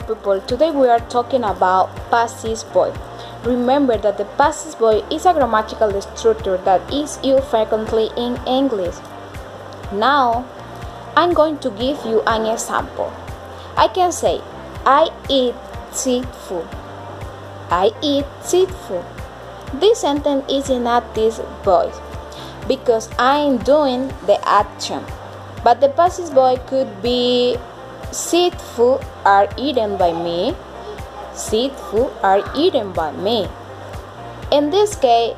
people, today we are talking about passive voice. Remember that the passive voice is a grammatical structure that is used frequently in English. Now, I'm going to give you an example. I can say, I eat seafood. I eat seafood. This sentence is in active voice because I'm doing the action. But the passive voice could be seafood are eaten by me. Seafood are eaten by me. In this case,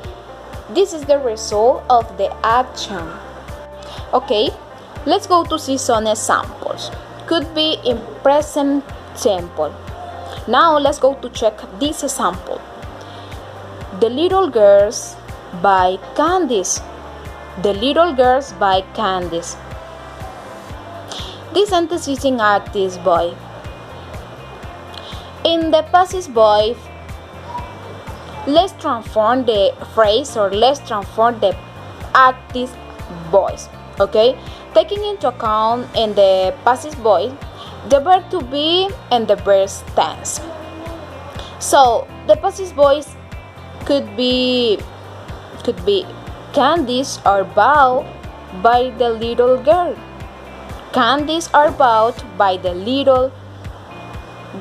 this is the result of the action. Okay, let's go to see some examples. Could be in present simple. Now let's go to check this example. The little girls buy candies. The little girls buy candies. This sentence is in active voice. In the passive voice, let's transform the phrase or let's transform the active voice. Okay, taking into account in the passive voice the verb to be and the verb tense. So the passive voice could be candies are bought by the little girl. Candies are bought by the little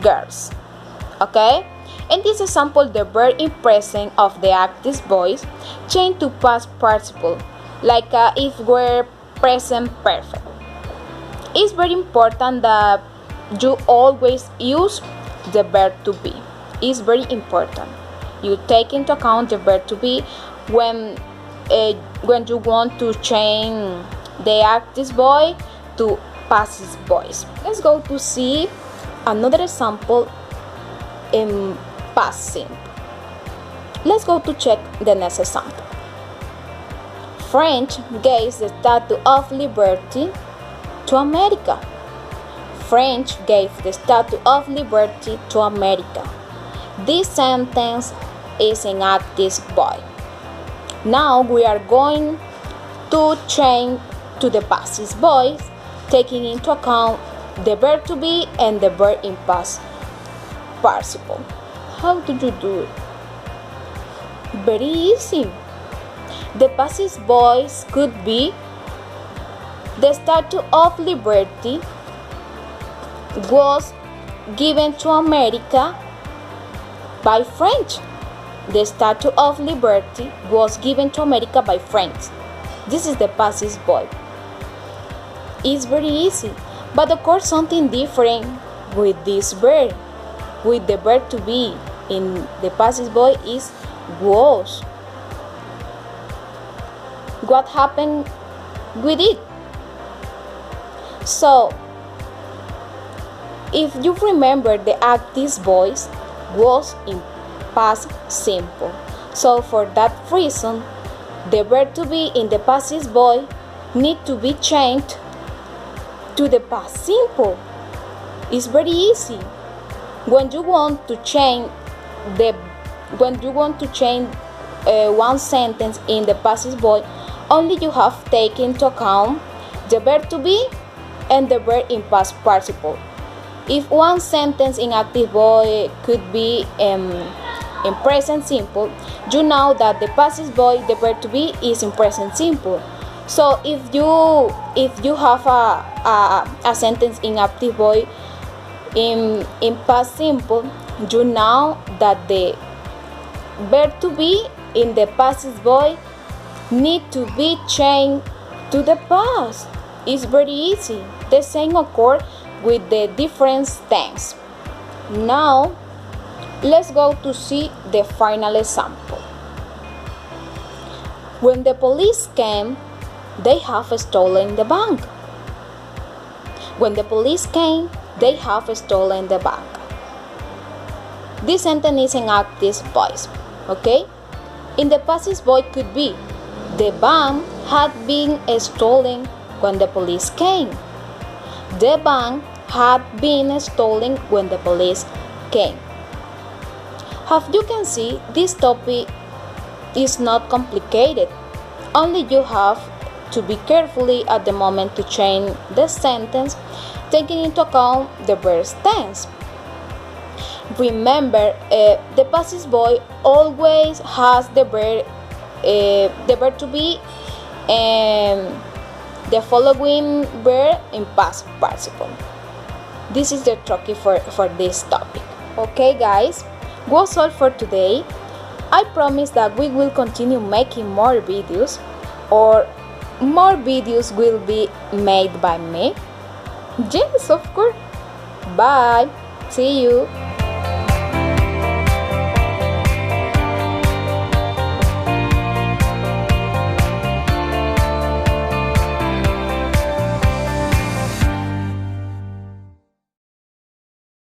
girls. Okay? In this example, the verb in present of the active voice changed to past participle, like if were present perfect. It's very important that you always use the verb to be. It's very important. You take into account the verb to be when you want to change the active voice to passive voice. Let's go to see another example in past simple. Let's go to check the next example. French gave the Statue of Liberty to America. French gave the Statue of Liberty to America. This sentence is in active voice. Now we are going to change to the passive voice, taking into account the verb to be and the verb in past participle. How do you do it? Very easy. The passive voice could be the Statue of Liberty was given to America by French. The Statue of Liberty was given to America by French. This is the passive voice. It's very easy, but of course something different with this verb. With the verb to be in the passive voice is was. What happened with it? So, if you remember, the active voice was in past simple. So for that reason, the verb to be in the passive voice need to be changed to the past simple. It's very easy. When you want to change one sentence in the passive voice, only you have to take into account the verb to be and the verb in past participle. If one sentence in active voice could be in present simple, you know that the passive voice, the verb to be, is in present simple. So if you have a sentence in active voice in past simple, you know that the verb to be in the passive voice need to be changed to the past. It's very easy. The same occurs with the different tense. Now let's go to see the final example. When the police came, they have stolen the bank. When the police came, they have stolen the bank. This sentence is in active voice. Okay? In the passive voice could be the bank had been stolen when the police came. The bank had been stolen when the police came. As you can see, this topic is not complicated. Only you have to be carefully at the moment to change the sentence, taking into account the verb tense. Remember, the past boy always has the verb to be the following verb in past participle. This is the tricky for this topic. Okay guys, was all for today. I promise that we will continue making more videos, or more videos will be made by me. Yes, of course. Bye. See you.